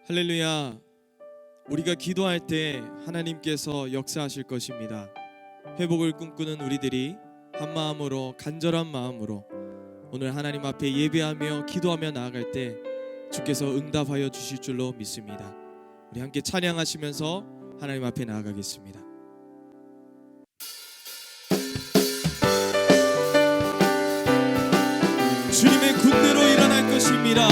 할렐루야. 우리가 기도할 때 하나님께서 역사하실 것입니다. 회복을 꿈꾸는 우리들이 한 마음으로, 간절한 마음으로 오늘 하나님 앞에 예배하며 기도하며 나아갈 때 주께서 응답하여 주실 줄로 믿습니다. 우리 함께 찬양하시면서 하나님 앞에 나아가겠습니다. 주님의 군대로 일어날 것입니다.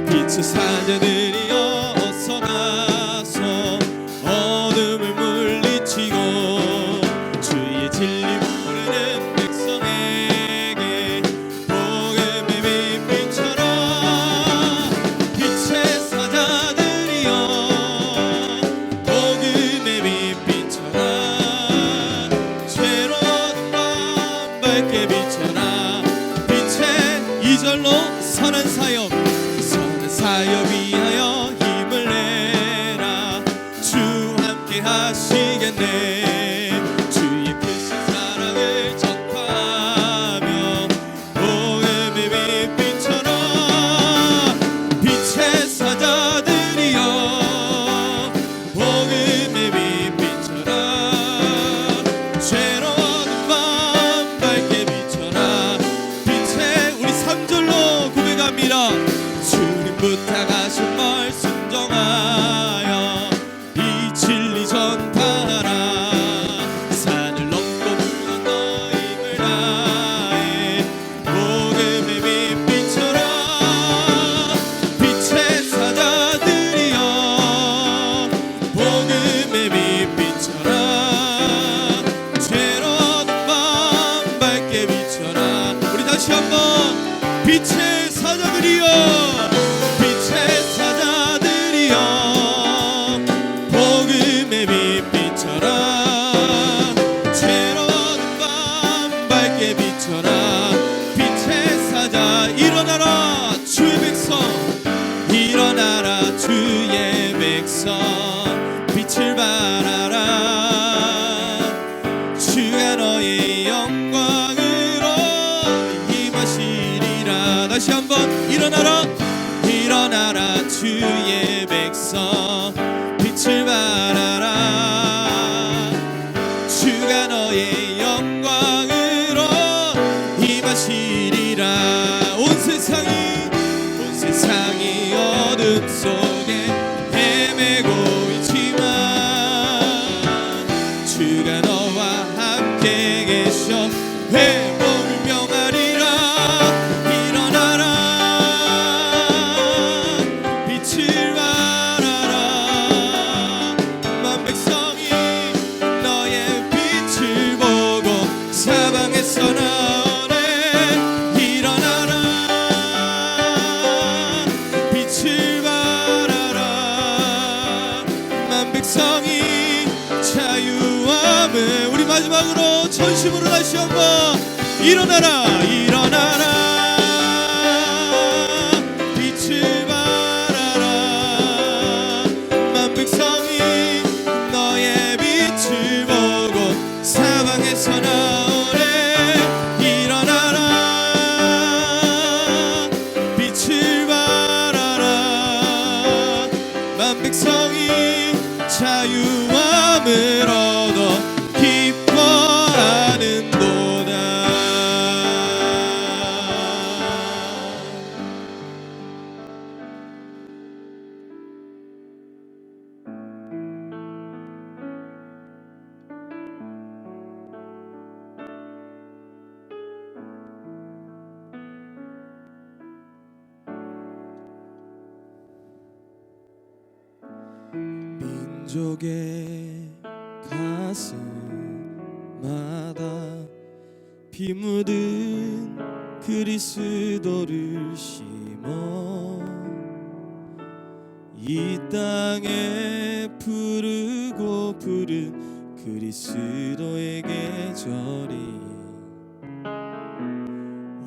빛의 사자들이 어서 나서 어둠을 물리치고 주의 진리 모르는 백성에게 복음의 빛처럼 빛의 사자들이여 복음의 빛처럼 죄로운 밤 밝게 비춰라. 빛의 이절로 선한 사역 위하여 힘을 내라. 주 함께 하시겠네. 주의 크신 사랑을 전파하며 복음의 빛처럼 빛의 사자들이여 복음의 빛처럼 죄로운 밤 밝게 비춰라. 빛의 우리 3절로 고백합니다. 부탁하신 말 순종하여 이 진리 전파하라. 산을 넘고 물 건너 힘을 다해 복음의 빛처럼 빛의 사자들이여 복음의 빛처럼 죄로운 밤 밝게 비춰라. 우리 다시 한번 빛의 사자들이여 일어나라 주의 백성, 일어나라 주의 백성, 빛을 발하라. 주가 너의 영광으로 임하시리라. 다시 한번 일어나라, 일어나라 주의 백성, 빛을 발하라. 주가 너의 영광으로 임하시리라. 온 세상이 어둠 속에 헤매고 있지만 주가 너와 함께 계셔 회복을 명하리라. 일어나라 빛을 발하라. 만 백성이 너의 빛을 보고 사방에서 나오네. 우리 마지막으로 전심으로 다시 한번 일어나라, 일어나라 빛을 발하라. 만 백성이 너의 빛을 보고 사방에서 나오네. 일어나라 빛을 발하라. 만 백성이 자유함을 얻어 기뻐하는 민족의 가슴마다 피 묻은 그리스도를 심어 이 땅에 부르고 부른 그리스도의 계절이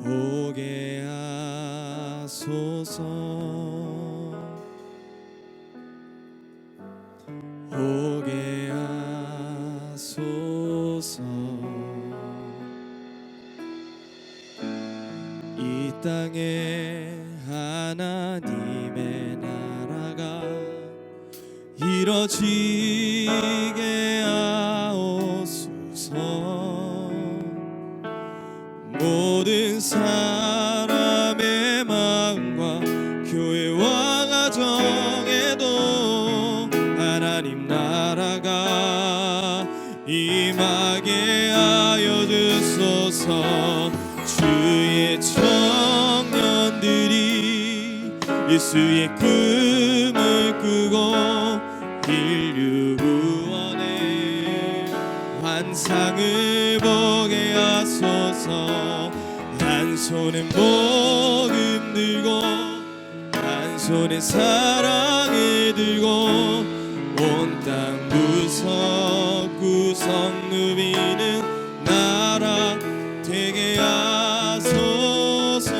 오게 하소서. 오게 하소서. 이 땅에 하나님의 나라가 이뤄지게 하옵소서. 모든 사람의 마음과 교회와 가정에도 하나님 나라가 임하게 하여 주소서. 주의 청년들이 예수의 꿈을 꾸고 인류 구원의 환상을 보게 하소서. 한 손에 복음 들고 한 손에 사랑을 들고 온 땅 구석구석 누비는 나라 되게 하소서.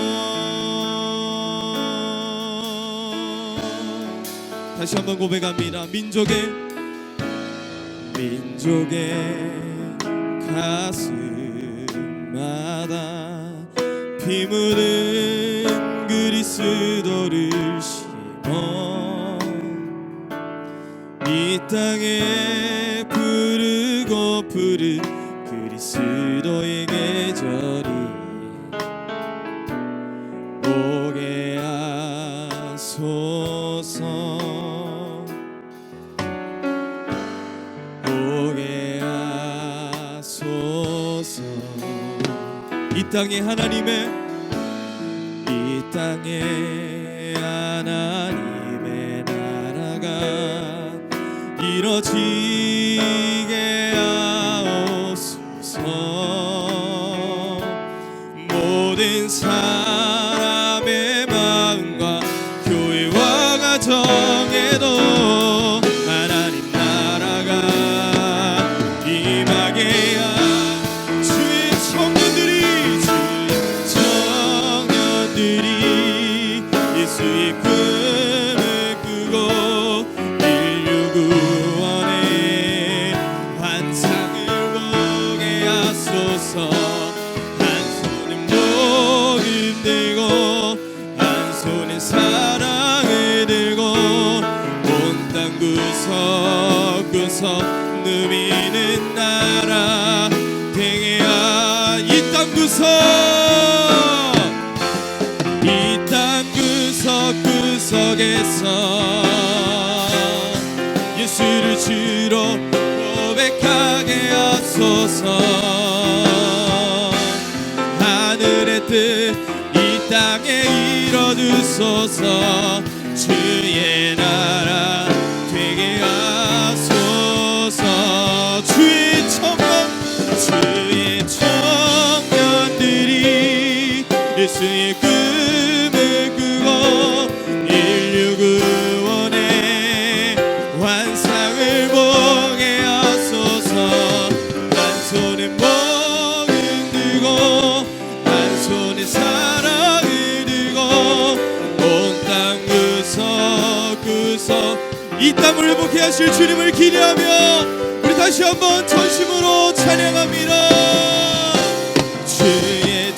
다시 한번 고백합니다. 민족의 가슴마다 피 묻은 그리스도를 심어 이 땅에 부르고 부른 그리스도의 계절이 오게 하소서. 오게 하소서. 이 땅에 하나님의 나라가 이뤄지게 하옵소서. 모든 사람의 마음과 교회와 가정에도 하나님 나라가 임하게 주의 청년들이 예수의 꿈을 꾸고 인류 구원의 환상을 보게 하소서. 한 손에 복음 들고 한 손에 사랑을 들고 온 땅 구석구석 누비는 나라 되게 이 땅 구석구석에서 예수를 주로 고백하게 하소서. 하늘의 뜻 이 땅에 이뤄주소서. 주의 나라 되게 하소서. 주의 청년들이 예수의 꿈을 꾸고 인류 구원의 환상을 보게 하소서. 한 손에 복음 들고 한 손에 사랑을 들고 온 땅 구석구석 이 땅을 회복해 하실 주님을 기대하며 우리 다시 한번 전심으로 찬양합니다. 주의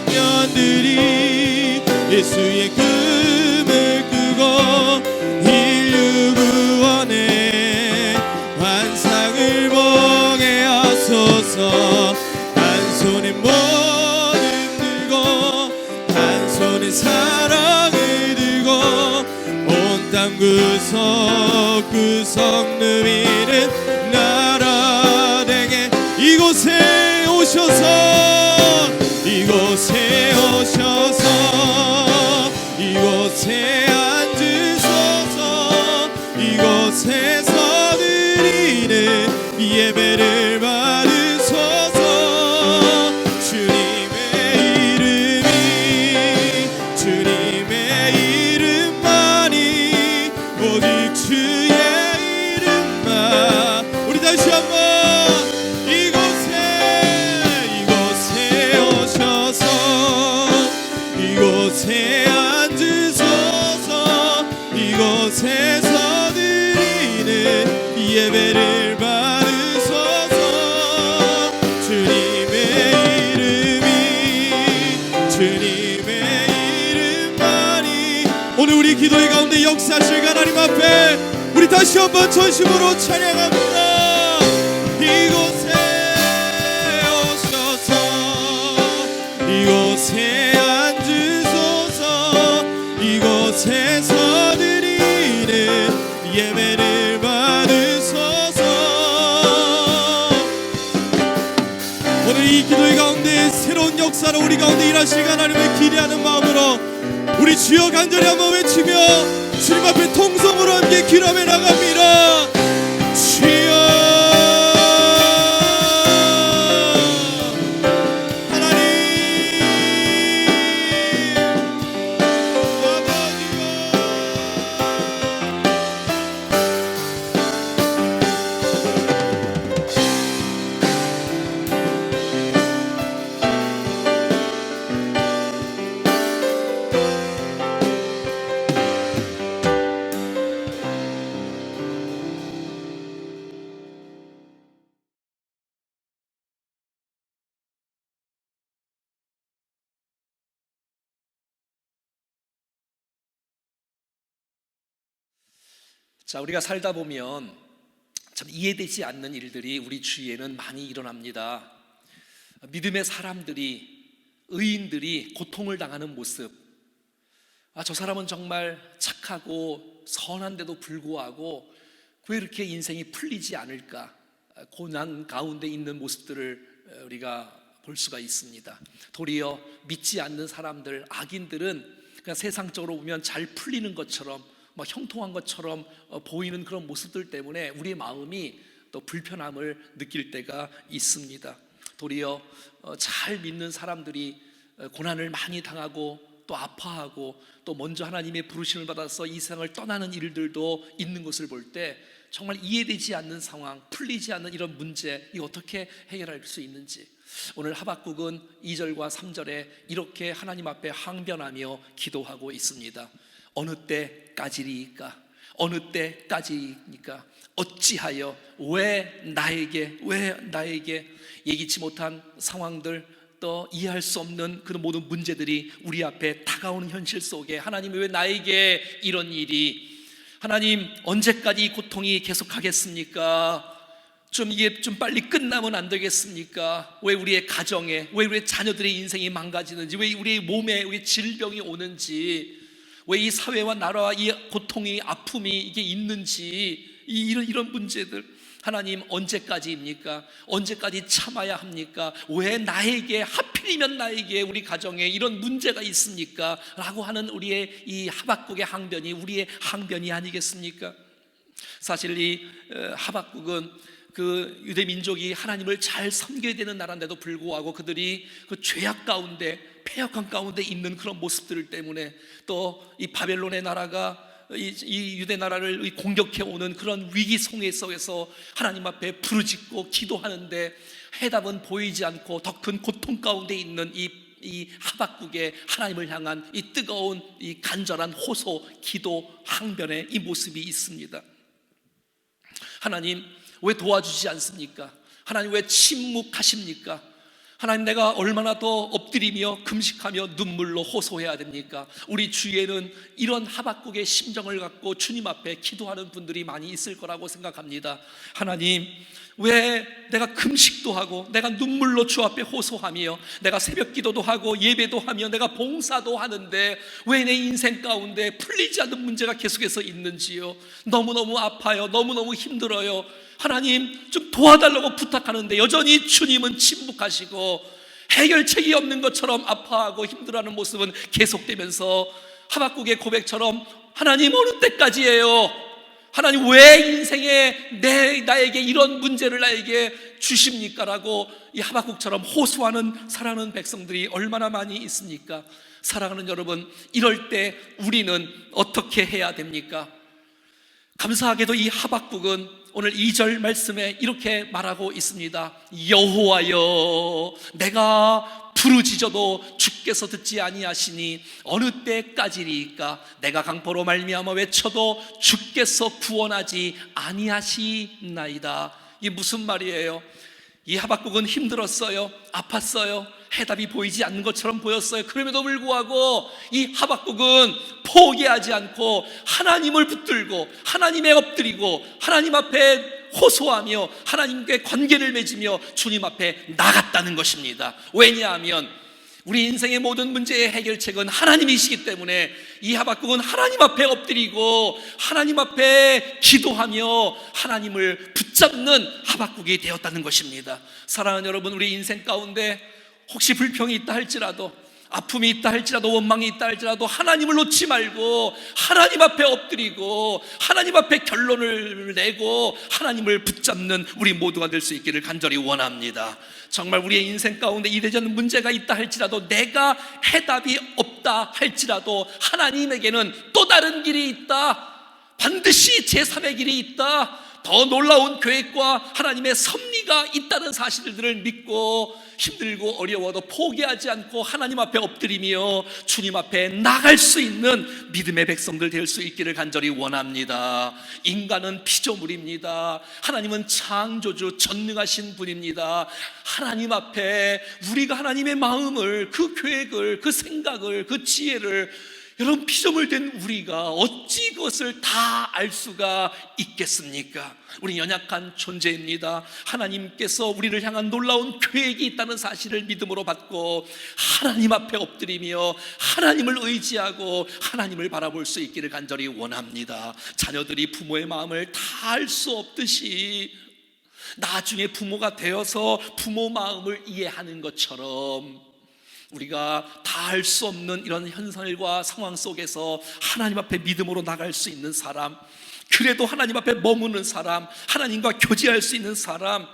청년들이 예수의 꿈을 꾸고 인류 구원의 환상을 보게 하소서. 한 손에 복음 들고 한 손에 사랑을 들고 온 땅 구석구석 누비는 나라 되게 이곳에 오셔서 이곳에 앉으소서. 이곳에서 이 예배를 받으소서. 주님의 이름이, 주님의 이름만이, 오직 주의 이름만. 우리 다시 한번 이곳에 오셔서 이곳에 앉으소서. 이곳에서 드리는 이 예배를 받으소서. 주님의 이름이, 주님의 이름만이 오늘 우리 기도의 가운데 역사하실 하나님 앞에 우리 다시 한번 전심으로 찬양합니다. 이곳에 오셔서 이곳에 앉으소서. 이곳에서 드리는 예배를 받으소서. 오늘 이 기도의 가운데 새로운 역사로 우리 가운데 일하실 하나님을 기대하는 마음으로 우리 주여 간절히 한번 외치며 주님 앞에 통성으로 함께 기도하며 나갑니다. 주여 하나님 자, 우리가 살다 보면 참 이해되지 않는 일들이 우리 주위에는 많이 일어납니다. 믿음의 사람들이, 의인들이 고통을 당하는 모습. 저 사람은 정말 착하고 선한데도 불구하고 왜 이렇게 인생이 풀리지 않을까? 고난 가운데 있는 모습들을 우리가 볼 수가 있습니다. 도리어 믿지 않는 사람들, 악인들은 그냥 세상적으로 보면 잘 풀리는 것처럼 형통한 것처럼 보이는 그런 모습들 때문에 우리의 마음이 또 불편함을 느낄 때가 있습니다. 도리어 잘 믿는 사람들이 고난을 많이 당하고 또 아파하고 또 먼저 하나님의 부르심을 받아서 이 세상을 떠나는 일들도 있는 것을 볼 때 정말 이해되지 않는 상황, 풀리지 않는 이런 문제, 이 어떻게 해결할 수 있는지 오늘 하박국은 2절과 3절에 이렇게 하나님 앞에 항변하며 기도하고 있습니다. 어느 때까지리까? 어느 때까지니까? 어찌하여 왜 나에게 예기치 못한 상황들, 또 이해할 수 없는 그런 모든 문제들이 우리 앞에 다가오는 현실 속에 하나님 왜 나에게 이런 일이? 하나님 언제까지 이 고통이 계속하겠습니까? 이게 좀 빨리 끝나면 안 되겠습니까? 왜 우리의 가정에, 왜 우리의 자녀들의 인생이 망가지는지, 왜 우리의 몸에 왜 질병이 오는지, 왜 이 사회와 나라와 이 고통이, 아픔이 이게 있는지, 이런 문제들 하나님 언제까지입니까? 언제까지 참아야 합니까? 왜 나에게, 하필이면 나에게, 우리 가정에 이런 문제가 있습니까? 라고 하는 우리의 이 하박국의 항변이 우리의 항변이 아니겠습니까? 사실 이 하박국은 그 유대 민족이 하나님을 잘 섬겨야 되는 나라인데도 불구하고 그들이 그 죄악 가운데, 패역한 가운데 있는 그런 모습들 때문에, 또 이 바벨론의 나라가 이 유대 나라를 공격해 오는 그런 위기 속에서 하나님 앞에 부르짖고 기도하는데 해답은 보이지 않고 더 큰 고통 가운데 있는 이 하박국의 하나님을 향한 이 뜨거운 이 간절한 호소, 기도, 항변의 이 모습이 있습니다. 하나님 왜 도와주지 않습니까? 하나님 왜 침묵하십니까? 하나님 내가 얼마나 더 엎드리며 금식하며 눈물로 호소해야 됩니까? 우리 주위에는 이런 하박국의 심정을 갖고 주님 앞에 기도하는 분들이 많이 있을 거라고 생각합니다. 하나님 왜 내가 금식도 하고 내가 눈물로 주 앞에 호소하며 내가 새벽 기도도 하고 예배도 하며 내가 봉사도 하는데 왜 내 인생 가운데 풀리지 않는 문제가 계속해서 있는지요? 너무너무 아파요. 너무너무 힘들어요. 하나님 좀 도와달라고 부탁하는데 여전히 주님은 침묵하시고 해결책이 없는 것처럼 아파하고 힘들어하는 모습은 계속되면서 하박국의 고백처럼 하나님 어느 때까지예요? 하나님 왜 인생에 나에게 이런 문제를 나에게 주십니까? 라고 이 하박국처럼 호소하는 사랑하는 백성들이 얼마나 많이 있습니까? 사랑하는 여러분, 이럴 때 우리는 어떻게 해야 됩니까? 감사하게도 이 하박국은 오늘 2절 말씀에 이렇게 말하고 있습니다. 여호와여, 내가 부르짖어도 주께서 듣지 아니하시니 어느 때까지리까? 내가 강포로 말미암아 외쳐도 주께서 구원하지 아니하시나이다. 이게 무슨 말이에요? 이 하박국은 힘들었어요. 아팠어요. 해답이 보이지 않는 것처럼 보였어요. 그럼에도 불구하고 이 하박국은 포기하지 않고 하나님을 붙들고 하나님에 엎드리고 하나님 앞에 호소하며 하나님께 관계를 맺으며 주님 앞에 나갔다는 것입니다. 왜냐하면 우리 인생의 모든 문제의 해결책은 하나님이시기 때문에 이 하박국은 하나님 앞에 엎드리고 하나님 앞에 기도하며 하나님을 붙잡는 하박국이 되었다는 것입니다. 사랑하는 여러분, 우리 인생 가운데 혹시 불평이 있다 할지라도, 아픔이 있다 할지라도, 원망이 있다 할지라도 하나님을 놓지 말고 하나님 앞에 엎드리고 하나님 앞에 결론을 내고 하나님을 붙잡는 우리 모두가 될 수 있기를 간절히 원합니다. 정말 우리의 인생 가운데 이래저래 문제가 있다 할지라도, 내가 해답이 없다 할지라도 하나님에게는 또 다른 길이 있다. 반드시 제3의 길이 있다. 더 놀라운 계획과 하나님의 섭리가 있다는 사실들을 믿고 힘들고 어려워도 포기하지 않고 하나님 앞에 엎드리며 주님 앞에 나갈 수 있는 믿음의 백성들 될 수 있기를 간절히 원합니다. 인간은 피조물입니다. 하나님은 창조주 전능하신 분입니다. 하나님 앞에 우리가 하나님의 마음을, 그 계획을, 그 생각을, 그 지혜를, 여러분, 피조물 된 우리가 어찌 그것을 다 알 수가 있겠습니까? 우리 연약한 존재입니다. 하나님께서 우리를 향한 놀라운 계획이 있다는 사실을 믿음으로 받고 하나님 앞에 엎드리며 하나님을 의지하고 하나님을 바라볼 수 있기를 간절히 원합니다. 자녀들이 부모의 마음을 다 알 수 없듯이 나중에 부모가 되어서 부모 마음을 이해하는 것처럼 우리가 다 알 수 없는 이런 현상과 상황 속에서 하나님 앞에 믿음으로 나갈 수 있는 사람, 그래도 하나님 앞에 머무는 사람, 하나님과 교제할 수 있는 사람,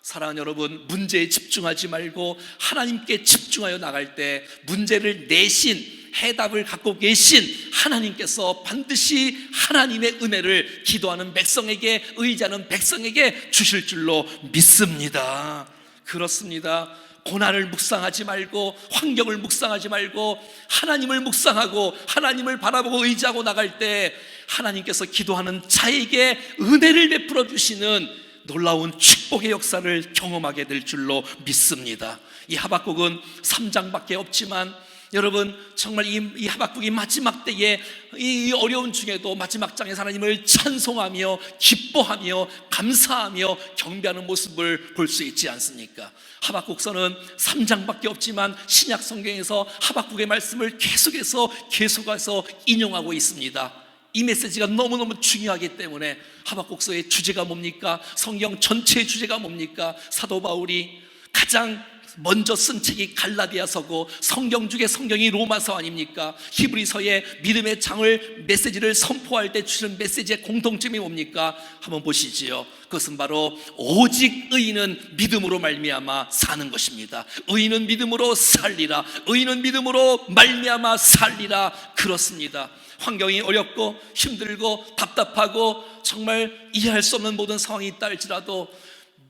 사랑하는 여러분, 문제에 집중하지 말고 하나님께 집중하여 나갈 때 문제를 내신, 해답을 갖고 계신 하나님께서 반드시 하나님의 은혜를 기도하는 백성에게, 의지하는 백성에게 주실 줄로 믿습니다. 그렇습니다. 고난을 묵상하지 말고 환경을 묵상하지 말고 하나님을 묵상하고 하나님을 바라보고 의지하고 나갈 때 하나님께서 기도하는 자에게 은혜를 베풀어 주시는 놀라운 축복의 역사를 경험하게 될 줄로 믿습니다. 이 하박국은 3장밖에 없지만 여러분, 정말 이 하박국이 마지막 때에 이 어려운 중에도 마지막 장에서 하나님을 찬송하며 기뻐하며 감사하며 경배하는 모습을 볼 수 있지 않습니까? 하박국서는 3장밖에 없지만 신약 성경에서 하박국의 말씀을 계속해서 인용하고 있습니다. 이 메시지가 너무너무 중요하기 때문에 하박국서의 주제가 뭡니까? 성경 전체의 주제가 뭡니까? 사도 바울이 가장 먼저 쓴 책이 갈라디아서고 성경 중에 성경이 로마서 아닙니까? 히브리서의 믿음의 장을 메시지를 선포할 때 주시는 메시지의 공통점이 뭡니까? 한번 보시지요. 그것은 바로 오직 의인은 믿음으로 말미암아 사는 것입니다. 의인은 믿음으로 살리라. 의인은 믿음으로 말미암아 살리라. 그렇습니다. 환경이 어렵고 힘들고 답답하고 정말 이해할 수 없는 모든 상황이 있다 할지라도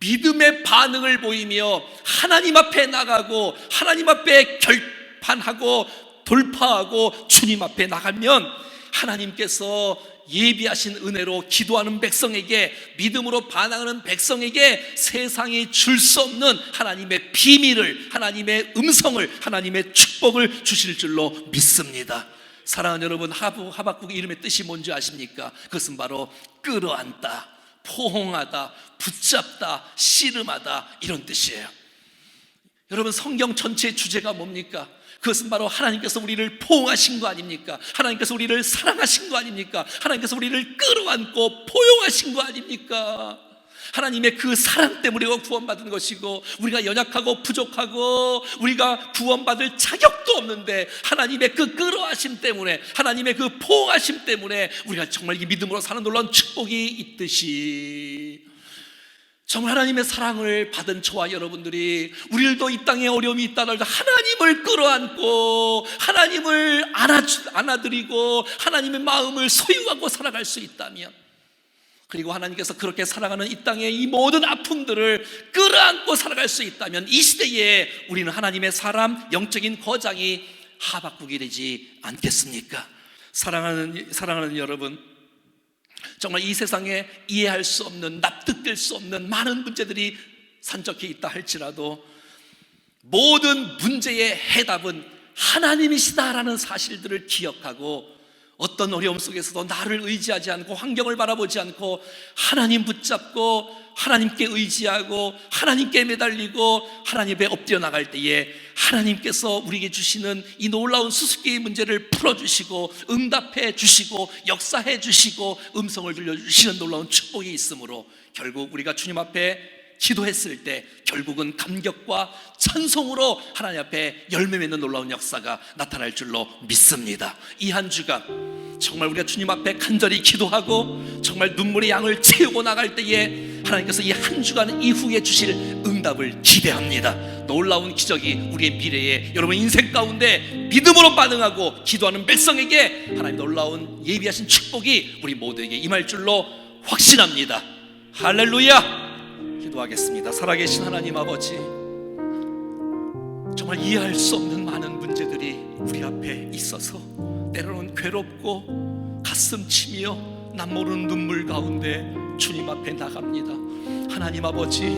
믿음의 반응을 보이며 하나님 앞에 나가고 하나님 앞에 결판하고 돌파하고 주님 앞에 나가면 하나님께서 예비하신 은혜로 기도하는 백성에게, 믿음으로 반응하는 백성에게 세상이 줄 수 없는 하나님의 비밀을, 하나님의 음성을, 하나님의 축복을 주실 줄로 믿습니다. 사랑하는 여러분, 하박국의 이름의 뜻이 뭔지 아십니까? 그것은 바로 끌어안다, 포옹하다, 붙잡다, 씨름하다, 이런 뜻이에요. 여러분, 성경 전체의 주제가 뭡니까? 그것은 바로 하나님께서 우리를 포옹하신 거 아닙니까? 하나님께서 우리를 사랑하신 거 아닙니까? 하나님께서 우리를 끌어안고 포용하신 거 아닙니까? 하나님의 그 사랑 때문에 우리가 구원받은 것이고, 우리가 연약하고 부족하고 우리가 구원받을 자격도 없는데 하나님의 그 끌어하심 때문에, 하나님의 그 포옹하심 때문에 우리가 정말 이 믿음으로 사는 놀라운 축복이 있듯이, 정말 하나님의 사랑을 받은 저와 여러분들이, 우리들도 이 땅에 어려움이 있다 하더라도 하나님을 끌어안고 하나님을 안아드리고 하나님의 마음을 소유하고 살아갈 수 있다면, 그리고 하나님께서 그렇게 살아가는 이 땅의 이 모든 아픔들을 끌어안고 살아갈 수 있다면, 이 시대에 우리는 하나님의 사람, 영적인 거장이 하박국이 되지 않겠습니까? 사랑하는 여러분, 정말 이 세상에 이해할 수 없는, 납득될 수 없는 많은 문제들이 산적해 있다 할지라도 모든 문제의 해답은 하나님이시다라는 사실들을 기억하고, 어떤 어려움 속에서도 나를 의지하지 않고 환경을 바라보지 않고 하나님 붙잡고 하나님께 의지하고 하나님께 매달리고 하나님에 엎드려 나갈 때에, 하나님께서 우리에게 주시는 이 놀라운 수수께끼의 문제를 풀어주시고 응답해 주시고 역사해 주시고 음성을 들려주시는 놀라운 축복이 있으므로, 결국 우리가 주님 앞에 기도했을 때 결국은 감격과 찬송으로 하나님 앞에 열매 맺는 놀라운 역사가 나타날 줄로 믿습니다. 이 한 주간 정말 우리가 주님 앞에 간절히 기도하고 정말 눈물의 양을 채우고 나갈 때에 하나님께서 이 한 주간 이후에 주실 응답을 기대합니다. 놀라운 기적이 우리의 미래에, 여러분 인생 가운데 믿음으로 반응하고 기도하는 백성에게 하나님 놀라운 예비하신 축복이 우리 모두에게 임할 줄로 확신합니다. 할렐루야. 기도하겠습니다. 살아계신 하나님 아버지, 정말 이해할 수 없는 많은 문제들이 우리 앞에 있어서 때로는 괴롭고 가슴 치며 남 모르는 눈물 가운데 주님 앞에 나갑니다. 하나님 아버지,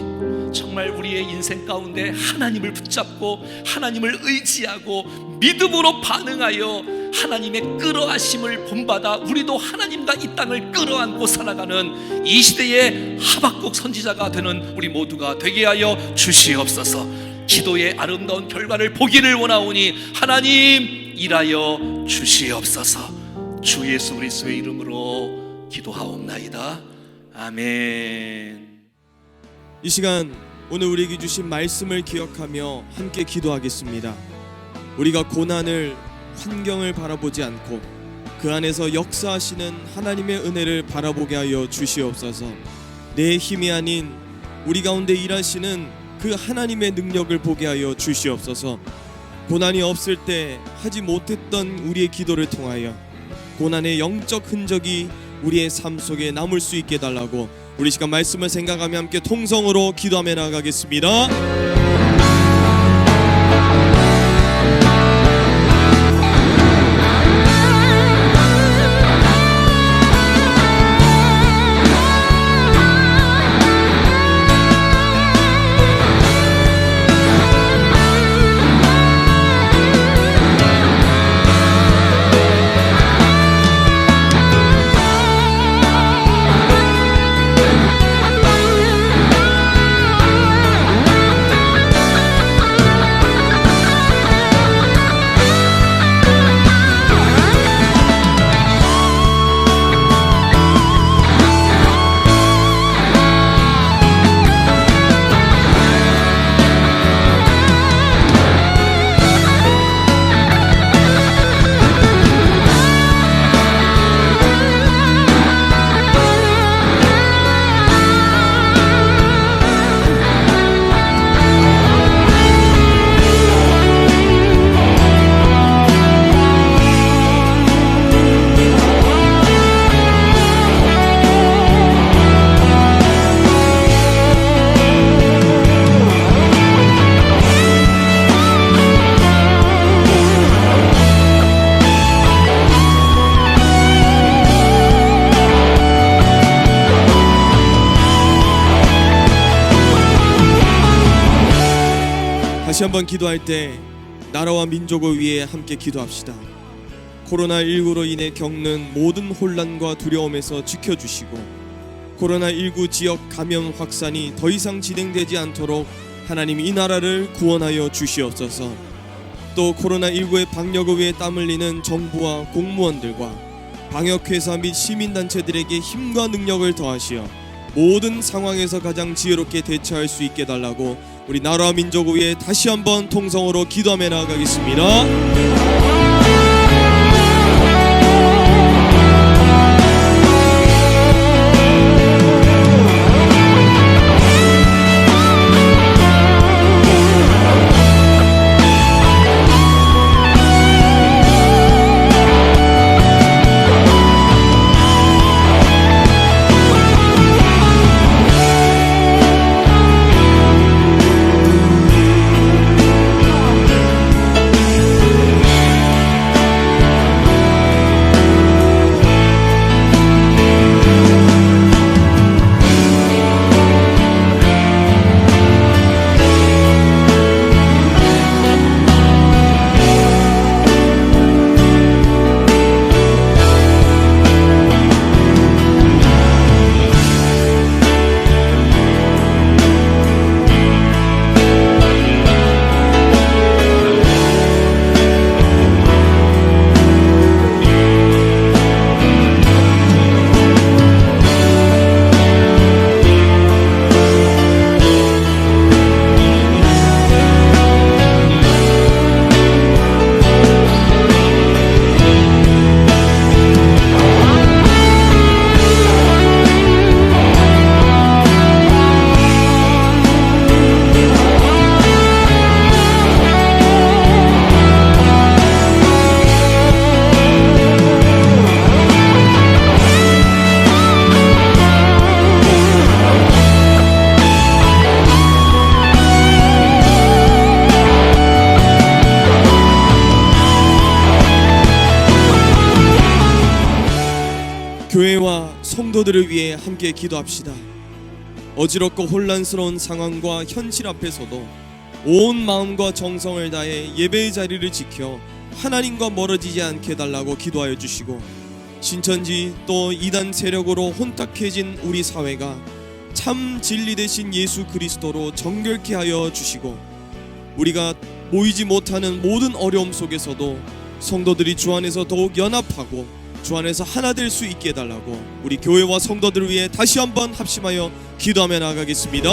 정말 우리의 인생 가운데 하나님을 붙잡고 하나님을 의지하고 믿음으로 반응하여 하나님의 끌어안심을 본받아 우리도 하나님과 이 땅을 끌어안고 살아가는 이 시대의 하박국 선지자가 되는 우리 모두가 되게 하여 주시옵소서. 기도의 아름다운 결과를 보기를 원하오니 하나님 일하여 주시옵소서. 주 예수 그리스도의 이름으로 기도하옵나이다. 아멘. 이 시간 오늘 우리에게 주신 말씀을 기억하며 함께 기도하겠습니다. 우리가 고난을, 환경을 바라보지 않고 그 안에서 역사하시는 하나님의 은혜를 바라보게 하여 주시옵소서. 내 힘이 아닌 우리 가운데 일하시는 그 하나님의 능력을 보게 하여 주시옵소서. 고난이 없을 때 하지 못했던 우리의 기도를 통하여 고난의 영적 흔적이 우리의 삶 속에 남을 수 있게 해달라고 우리 시간 말씀을 생각하며 함께 통성으로 기도하며 나가겠습니다. 다시 한번 기도할 때 나라와 민족을 위해 함께 기도합시다. 코로나19로 인해 겪는 모든 혼란과 두려움에서 지켜주시고 코로나19 지역 감염 확산이 더 이상 진행되지 않도록 하나님 이 나라를 구원하여 주시옵소서. 또 코로나19의 방역을 위해 땀 흘리는 정부와 공무원들과 방역회사 및 시민단체들에게 힘과 능력을 더하시어 모든 상황에서 가장 지혜롭게 대처할 수 있게 달라고 우리 나라와 민족을 위해 다시 한번 통성으로 기도하며 나아가겠습니다. 교회와 성도들을 위해 함께 기도합시다. 어지럽고 혼란스러운 상황과 현실 앞에서도 온 마음과 정성을 다해 예배의 자리를 지켜 하나님과 멀어지지 않게 해달라고 기도하여 주시고, 신천지 또 이단 세력으로 혼탁해진 우리 사회가 참 진리 되신 예수 그리스도로 정결케 하여 주시고, 우리가 모이지 못하는 모든 어려움 속에서도 성도들이 주 안에서 더욱 연합하고 주 안에서 하나 될 수 있게 해달라고 우리 교회와 성도들을 위해 다시 한번 합심하여 기도하며 나아가겠습니다.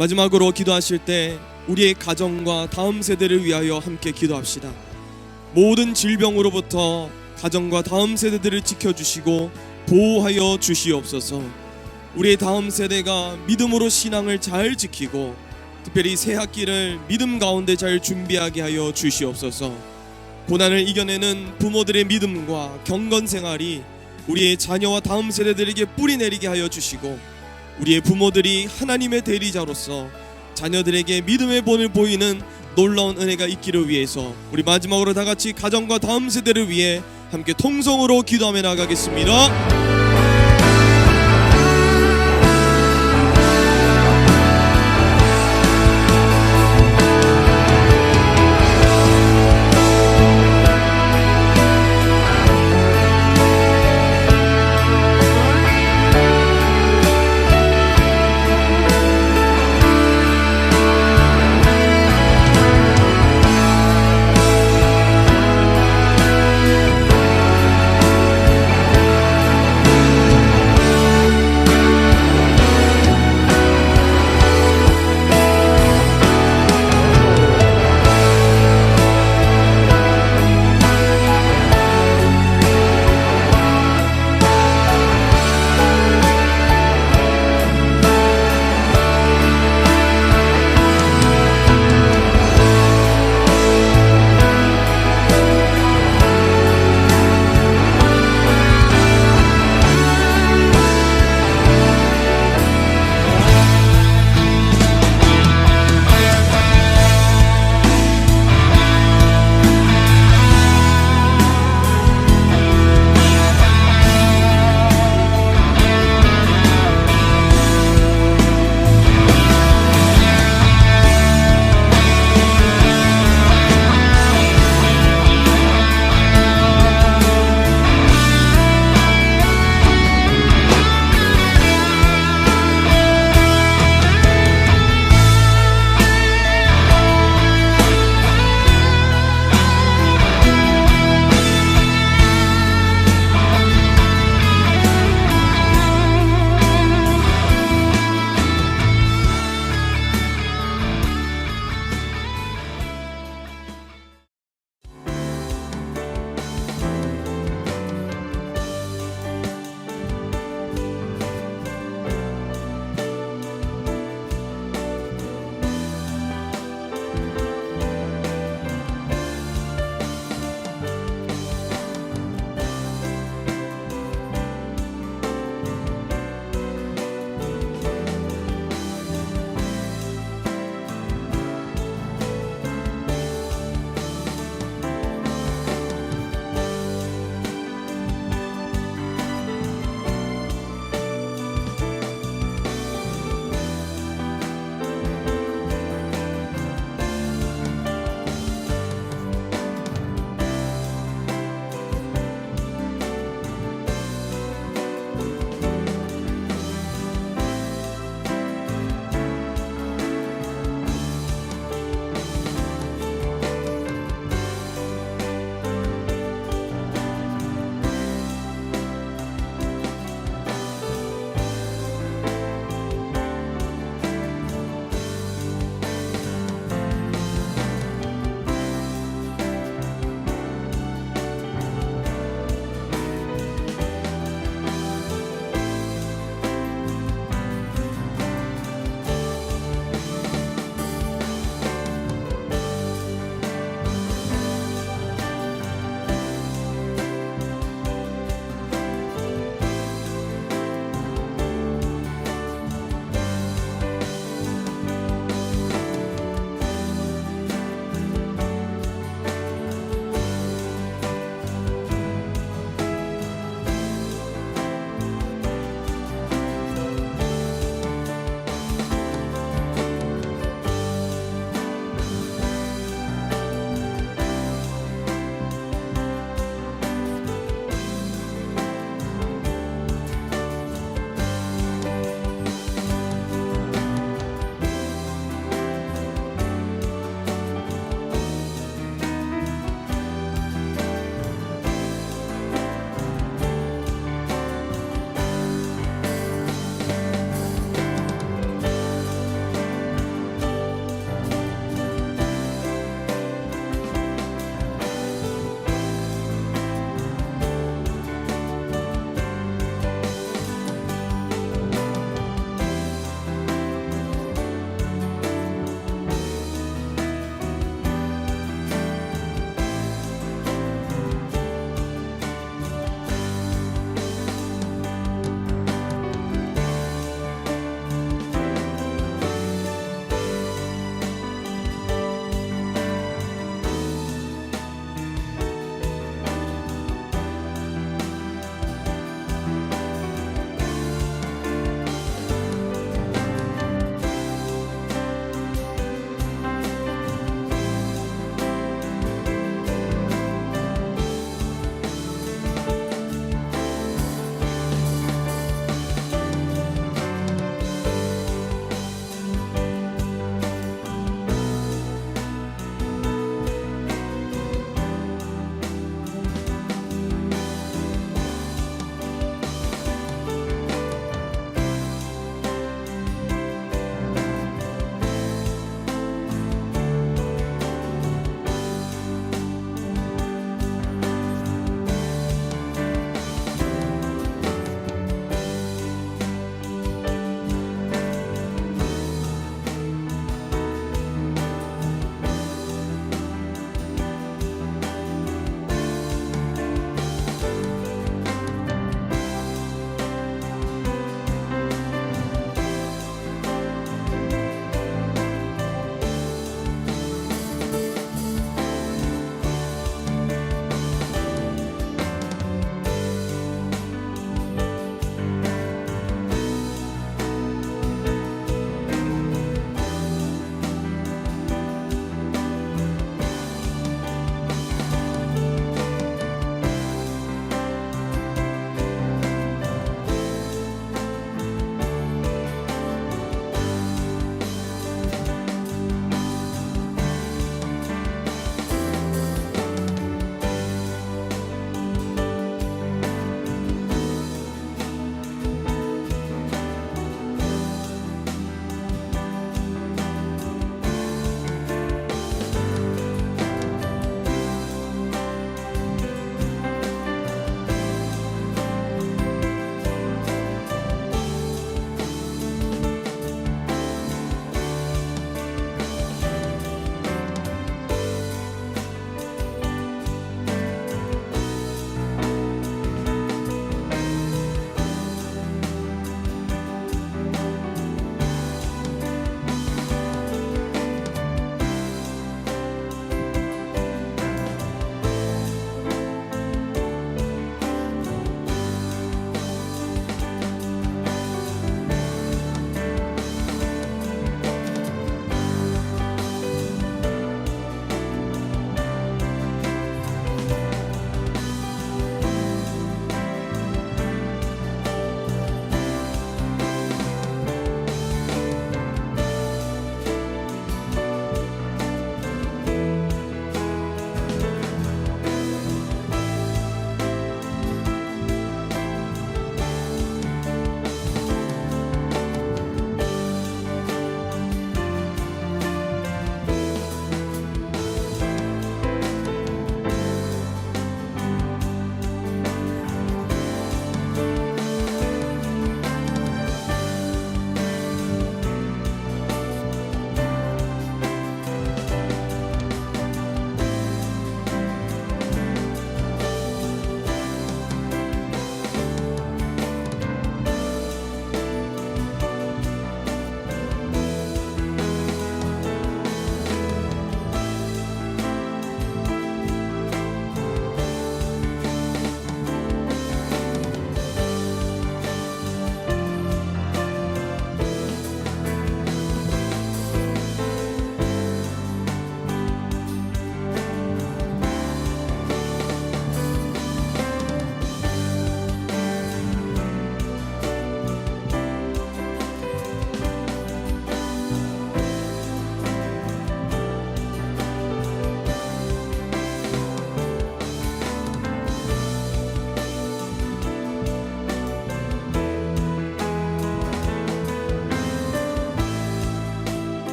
마지막으로 기도하실 때 우리의 가정과 다음 세대를 위하여 함께 기도합시다. 모든 질병으로부터 가정과 다음 세대들을 지켜주시고 보호하여 주시옵소서. 우리의 다음 세대가 믿음으로 신앙을 잘 지키고 특별히 새 학기를 믿음 가운데 잘 준비하게 하여 주시옵소서. 고난을 이겨내는 부모들의 믿음과 경건 생활이 우리의 자녀와 다음 세대들에게 뿌리내리게 하여 주시고, 우리의 부모들이 하나님의 대리자로서 자녀들에게 믿음의 본을 보이는 놀라운 은혜가 있기를 위해서 우리 마지막으로 다 같이 가정과 다음 세대를 위해 함께 통성으로 기도하며 나가겠습니다.